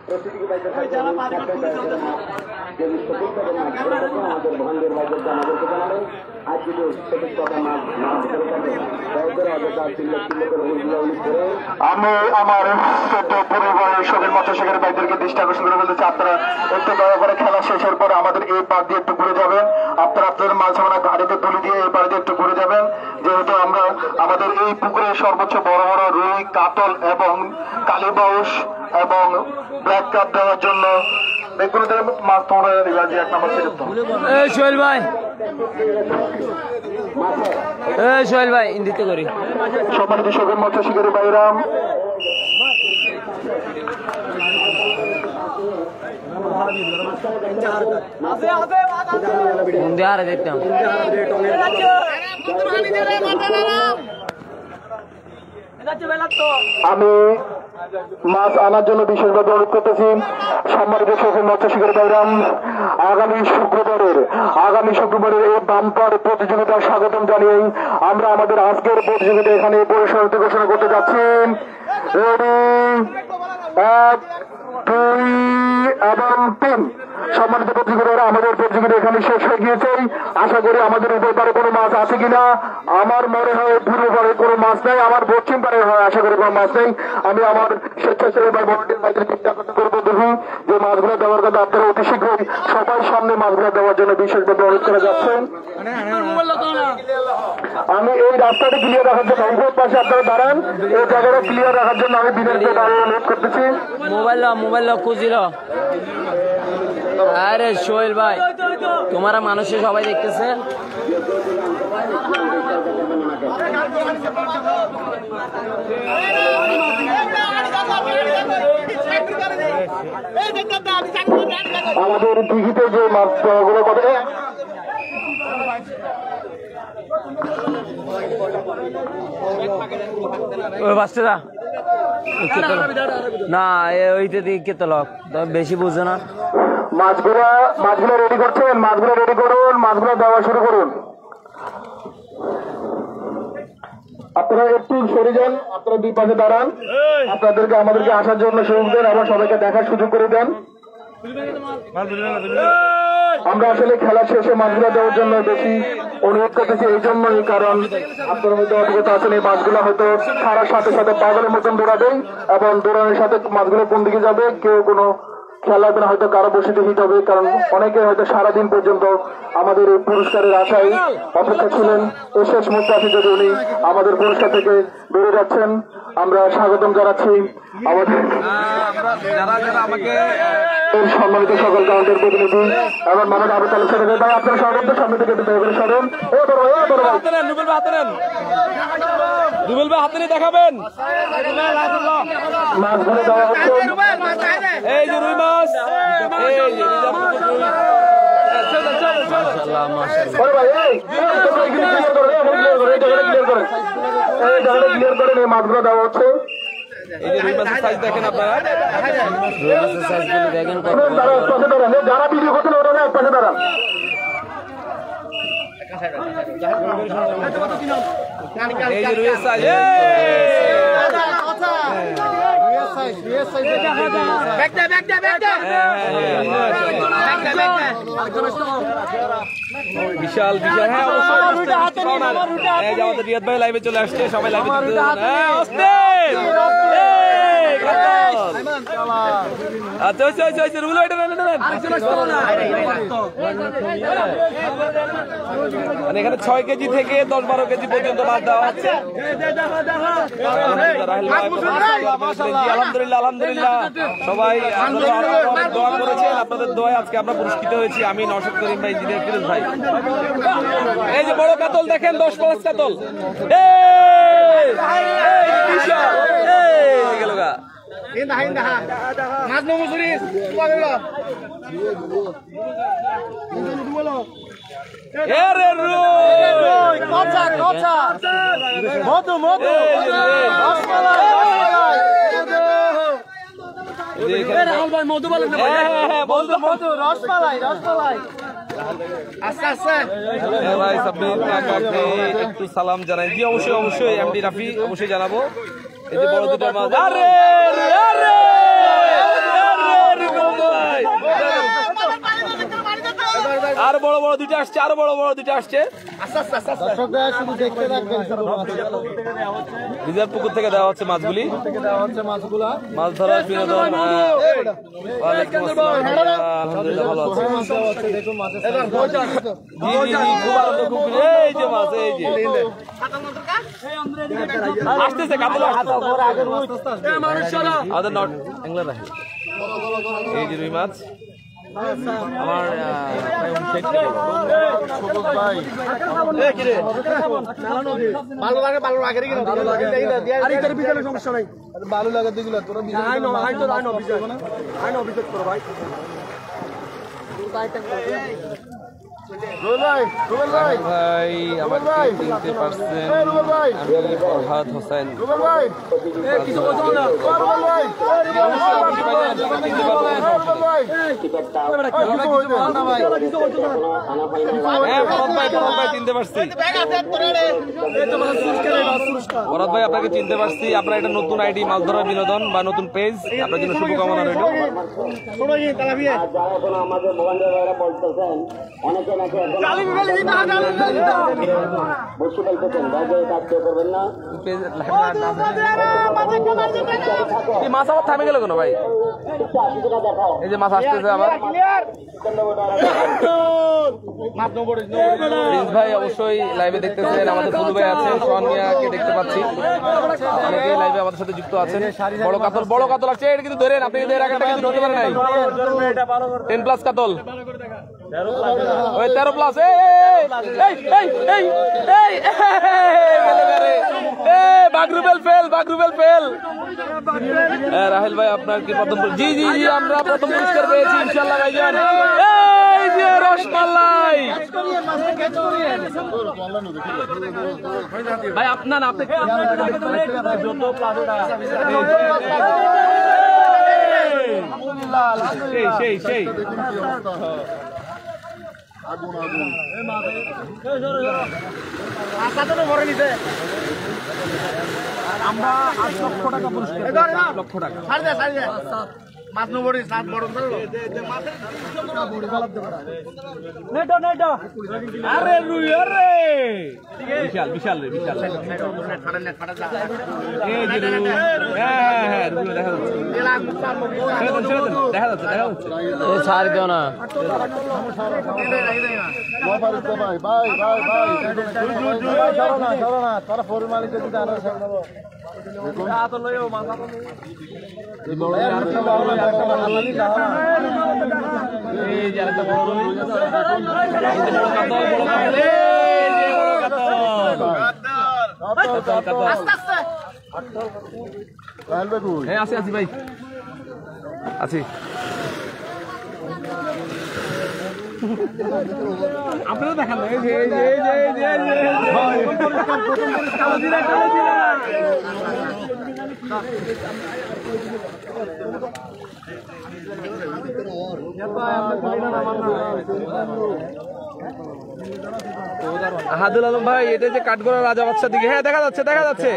আমি আমার পরিবারের সকল মৎস্যশিকারী ভাইদেরকে দৃষ্টি আকর্ষণ করে বলতেছি, আপনারা একটু দয়া করে খেলা শেষের পরে আমাদের এই পার দিয়ে একটু ঘুরে যাবেন। আপনারা আপনাদের মাছ আমরা গাড়িতে তুলে দিয়ে এই পার দিয়ে একটু ঘুরে যাবেন, যেহেতু আমরা আমাদের এই পুকুরে সর্বোচ্চ বড় বড় রুই, কাতল এবং কালীবাউস এবং ব্ল্যাক কাপ দেওয়ার জন্য বেগুন মাছ তোমরা এক নম্বর সোহেল ভাই, সোহেল ভাই ইন্দিতে করি। সম্মানিত সকল মৎস্যশিকারী ভাইরাম, দেখতাম আমি মাছ আনার জন্য বিশেষভাবে অনুরোধ করতেছি। সম্মানিত সকল মৎস্যশিকারী ভাইরাম, আগামী শুক্রবারের এই বাম্পার প্রতিযোগিতা স্বাগতম জানিয়ে আমরা আমাদের আজকের প্রতিযোগিতা এখানে পরিসমাপ্তি ঘোষণা করতে যাচ্ছি। রেডি, 1, 2 এবং 3। সম্মানিত প্রতিযোগিতারা, আমাদের প্রতিযোগিতা এখানে শেষ হয়ে গিয়েছে। আশা করি আমাদের উপর পারে কোনো মাছ আছে কিনা। আমার মনে হয় পূর্ব পারে কোনো মাছ নেই, আমার পশ্চিম পারে হয় আশা করি কোনো মাছ নেই। আমি আমার স্বেচ্ছাসেবী বা ভলান্টিয়ার ভাইদের চিন্তা করবো দেখি যে মাছগুলো দেওয়ার কথা আপনারা অতি শীঘ্রই সবার সামনে মাছগুলো দেওয়ার জন্য বিশেষভাবে অনুরোধ করে যাচ্ছেন। আমি এই রাস্তাটি ক্লিয়ার রাখার জন্য উপর পাশে আপনারা দাঁড়ান, এই জায়গাটা ক্লিয়ার রাখার জন্য আমি বিনয়কে দাঁড়িয়ে অনুরোধ করতেছি। মোবাইল খুঁজিল। আরে সোহেল ভাই, তোমারা মানুষের সবাই দেখতেছে। আমাদের দিঘিতে যে মাছগুলো কত না ওইতে দিকে তো লোক বেশি বুঝো না। মাছগুলো রেডি করছেন, মাছগুলো রেডি করুন, মাছগুলো দেওয়া শুরু করুন। আপনারা একটু সরে যান, আপনারা দুই পাশে দাঁড়ান, আপনাদেরকে আমাদেরকে আসার জন্য সুযোগ দেন এবং সবাইকে দেখার সুযোগ করে দেন। আমরা আসলে খেলা শেষে মাছগুলো দেওয়ার জন্য বেশি অনুরোধ করতেছি, এই জন্যই কারণ আপনার মধ্যে অভিজ্ঞতা আছেন এই মাছগুলো হয়তো ছাড়ার সাথে সাথে পাগলের মতন দৌড়াবে এবং দৌড়ানোর সাথে মাছগুলো কোন দিকে যাবে কেউ কোনো খেয়াল লাগবে না, হয়তো কারো বসিতে হিট হবে, কারণ অনেকে হয়তো সারাদিন পর্যন্ত আমাদের এই পুরস্কারের আশায় অপেক্ষা ছিলেন। এই শেষ মুহূর্তে আসে যদি উনি আমাদের পুরস্কার থেকে বেড়ে যাচ্ছেন, আমরা স্বাগতম জানাচ্ছি আমাদের সম্মানিত সকল কাউন্টের প্রতিনিধি এবং মানব আবু তালেব সাহেব। ভাই আপনারা স্বাগত, সামনে থেকে সরেন। দেখাবেন মাছগুলো দেওয়া হচ্ছে, এই যে রুই মাছ, মাছগুলো দেওয়া হচ্ছে। এই যে রুই মাছের সাইজ দেখেন আপনারা, রুই মাছের সাইজ গুলো দেখেন। যারা ভিডিও করছেন ওরা এক পাশে দাঁড়ান। এই যে রুইয়ের সাইজ, বিশাল বিশাল। হ্যাঁ আমাদের রিয়াদ ভাই লাইভে চলে আসছে, সবাই লাইভে এখানে 6 কেজি থেকে 10-12 কেজি পর্যন্ত মাছ দেওয়া হচ্ছে। আলহামদুলিল্লাহ আলহামদুলিল্লাহ, সবাই দোয়া করেছেন, আপনাদের দোয়ায় আজকে আমরা পুরস্কৃত হয়েছি। আমি নওশাদ করিম ভাই, ইঞ্জিনিয়ার ফিরোজ ভাই। এই যে বড় কাতল দেখেন, 10-5 কাতল। একটু সালাম জানাই জি, অবশ্যই অবশ্যই এমডি রাফি অবশ্যই জানাবো। এই যে বড় দুটো মাছ, আরো বড় বড় দুইটা আসছে, আরো বড় বড় দুইটা আসছে। রিজার্ভ পুকুর থেকে দেওয়া হচ্ছে মাছগুলি, মাছ ধরার বিনোদন। ওয়ালাইকুম আসসালাম, আলহামদুলিল্লাহ ভালো আছে। জি জি জি, খুব আনন্দ, খুব এই যে মাছ, এই যে আসতেছে কাতল আমাদের নট এংলার রাখে। এই যে রুই মাছ আমার সমস্যা নাই, ভালো লাগে দিগুলো তোরা ভাই আমাকে চিনতে পারছেন, আমি ফরহাদ হোসেন। চিনতে পারছি ফরহাদ ভাই, আপনাকে চিনতে পারছি। আপনার এটা নতুন আইডি মাছ ধরার বিনোদন বা নতুন পেজ, আপনার জন্য শুভকামনা রইল। মাছ আবার থামে গেল কেন ভাই? এই যে মাছ আসতেছে আবার। প্রিন্স ভাই অবশ্যই লাইভে দেখতেছেন, আমাদের ফুলু ভাই আছে, সোহান মিয়াকে দেখতে পাচ্ছি, অনেকে লাইভে আমাদের সাথে যুক্ত আছেন। বড় কাতল, বড় কাতল আসছে, এটা কিন্তু ধরেন, আপনি কিন্তু এর আগে কিন্তু ধরতে পারেন নাই। 10+ কাতল, 13+। বাগরুবেল ফেল, বাগরুবেল ফেল। রাহেল ভাই আপনার কি প্রথম? জি জি জি, আমরা প্রথম পুরস্কার পেয়েছি ইনশাআল্লাহ ভাইজান। এই যে রসমালাই ভাই, আপনার আপনি সেই সেই আগুন আগুন আমরা 8 লক্ষ টাকা পুরস্কার, 8 লক্ষ টাকা। মাছ নবড়ি 7 বড় আরে রুই, আরে বিশাল বিশাল রে, বিশাল। এই যে রুই, হ্যাঁ হ্যাঁ রুই দেখা যাচ্ছে, দেখা যাচ্ছে, দেখা যাচ্ছে। এই ছাড় দিও না ভাই ভাই ভাই ভাই, চলো না তারা ফোর মালিক যদি আনো সামনে আছি আছি ভাই, আছি। আপনারা দেখান হাদুল আলম ভাই, এটা যে কাঠগড়া রাজা বাদশার দিকে, হ্যাঁ দেখা যাচ্ছে, দেখা যাচ্ছে।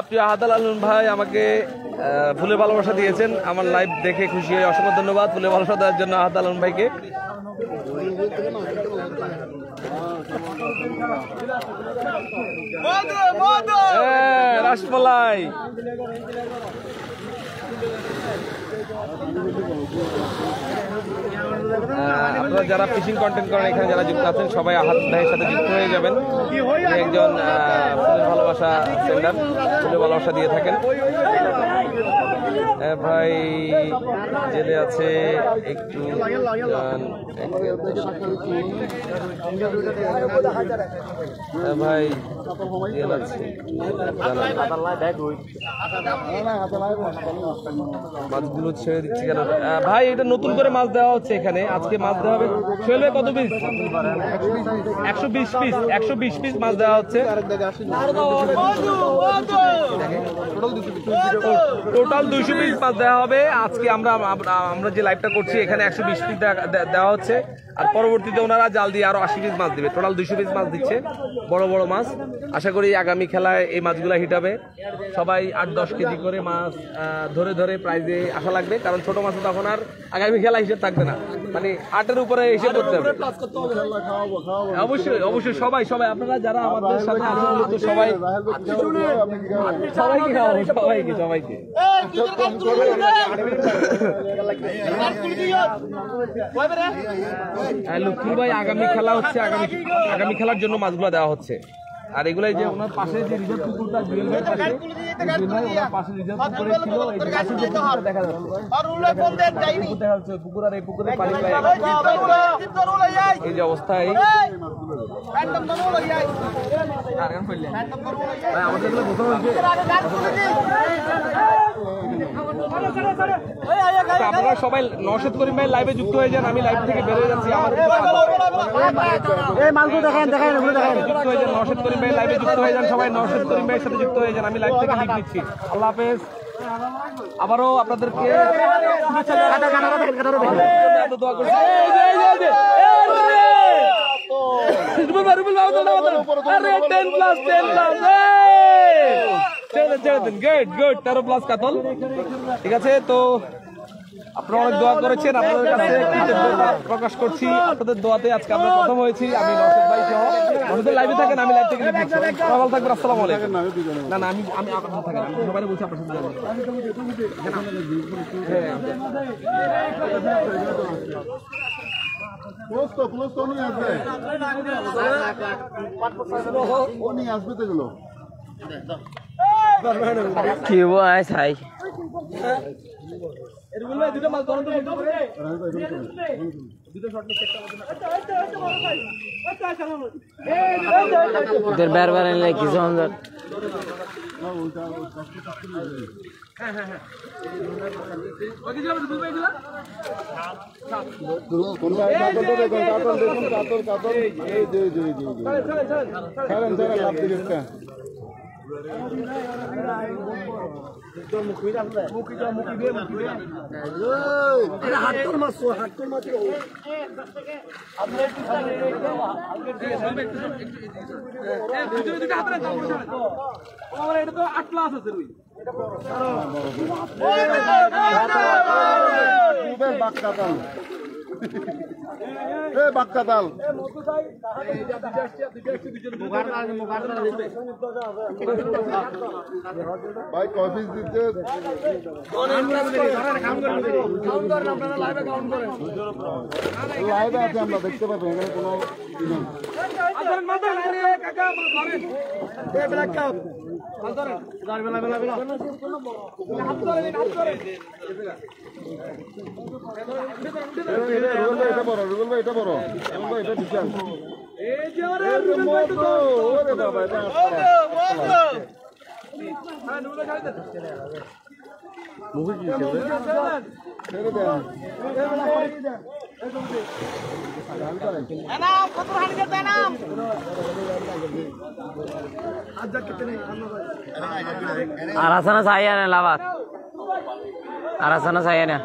প্রিয় হাদুল আলম ভাই আমাকে ফুলের ভালোবাসা দিয়েছেন, আমার লাইভ দেখে খুশি হয়ে অসংখ্য ধন্যবাদ ফুলের ভালোবাসা দেওয়ার জন্য হাদুল আলম ভাইকে। রসমালাই আপনারা যারা ফিশিং কন্টেন্ট করেন এখানে যারা যুক্ত আছেন সবাই আহাদ ভাইয়ের সাথে যুক্ত হয়ে যাবেন। একজন ফুলের ভালোবাসা সেন্ডার, ফুলের ভালোবাসা দিয়ে থাকেন। ভাই জেলে আছে একটু ভাই মাছগুলো ছেড়ে দিচ্ছি কেন ভাই? এটা নতুন করে মাছ দেওয়া হচ্ছে এখানে, আজকে মাছ দেওয়া হবে। ছেলে কত পিস? 120 পিস, 120 পিস মাছ দেওয়া হচ্ছে। টোটাল 200 পিস মাছ দেওয়া হবে। আজকে আমরা যে লাইভটা করছি এখানে 120 পিস দেওয়া হচ্ছে, আর পরবর্তীতে ওনারা জাল দিয়ে আরো 80 পিস মাছ দিবে। টোটাল 200 পিস মাছ দিচ্ছে, বড় বড় মাছ। আশা করি আগামী খেলায় এই মাছগুলো হিট হবে। সবাই 8-10 কেজি করে মাছ ধরে ধরে প্রাইজে আসা লাগবে, কারণ ছোট মাছ তখন আর আগামী খেলা হিসেব থাকবে না, মানে 8-এর উপরে হিসেব করতে হবে। অবশ্যই অবশ্যই সবাই আপনারা যারা আমাদের সাথে আছেন সবাইকে খাওয়াবো, সবাইকে লক্ষ্মী ভাই আগামী খেলা হচ্ছে, আগামী খেলার জন্য মাছগুলো দেওয়া হচ্ছে। আর এগুলাই যে ওনার পাশে যে রিজার্ভ পুকুরটা পাশে রিজার্ভ পুকুরে ছিল, এই যে পাশে যে পুকুরটা দেখা যাচ্ছে পুকুর, আর এই পুকুরের পানি এই যে অবস্থায় আমাদের আপনারা সবাই নওশাদ করিম ভাই লাইভে যুক্ত হয়ে যান। আমি লাইভ থেকে বের হয়ে যাচ্ছি। আমার যুক্ত হয়ে যান, নওশাদ করিম ভাই লাইভে যুক্ত হয়ে যান। সবাই নওশাদ করিম ভাইয়ের সাথে যুক্ত হয়ে যান। আমি লাইভ থেকে লিখ দিচ্ছি। আল্লাহ হাফেজ। আবারও আপনাদেরকে দোয়া করছি। গুড 13+ কাতল। ঠিক আছে, তো আপনারা অনেক দোয়া করেছেন, আপনাদের কাছে কৃতজ্ঞতা প্রকাশ করছি। আপনাদের দোয়াতে আজকে আমরা প্রথম হয়েছি। আমি নওশাদ ভাই সহ আমাদের লাইভে থাকেন, আমি লাইভ থেকে লিখছি। ভালো থাকবেন, আসসালামু আলাইকুম। না আমি আপনার থাকেন, আমি সবাই বলছি আপনার সাথে যাবেন। কি বয়স হাই বের বের কিছু এটা তো 8+ আছে বাক্কাতাল ভাই কফি দিতে লাইভে আছে, আমরা দেখতে পাবো। এখানে কোনো এটা বড় রুবেল ভাই, এটা বড় ভাই, এটা বিশাল। বাবা এটা Arasana saya na lawat. Arasana saya na.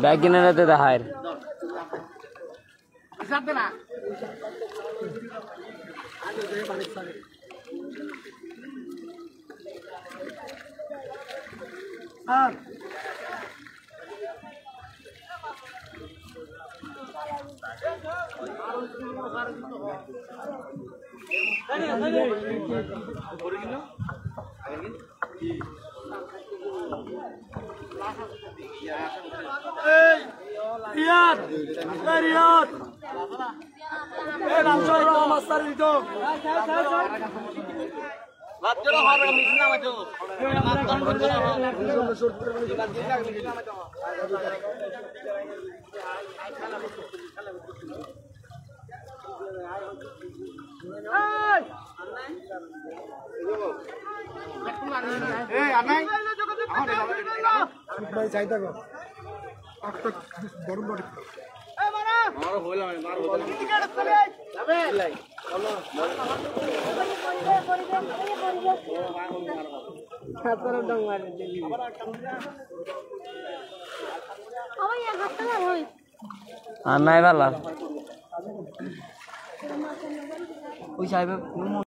Bagi na natin dahil. Riyad, Riyad. Langsung Mas Tarito. Bacaro harga misna macho. Hey, Anai. Bhai চাইতা গো। একটা গরম বড়। এই মারা। মার হইলা মার হইলা। টিকেট চলে যাবে। লাই। চলো। আর নাই ভালো ওই সাহেব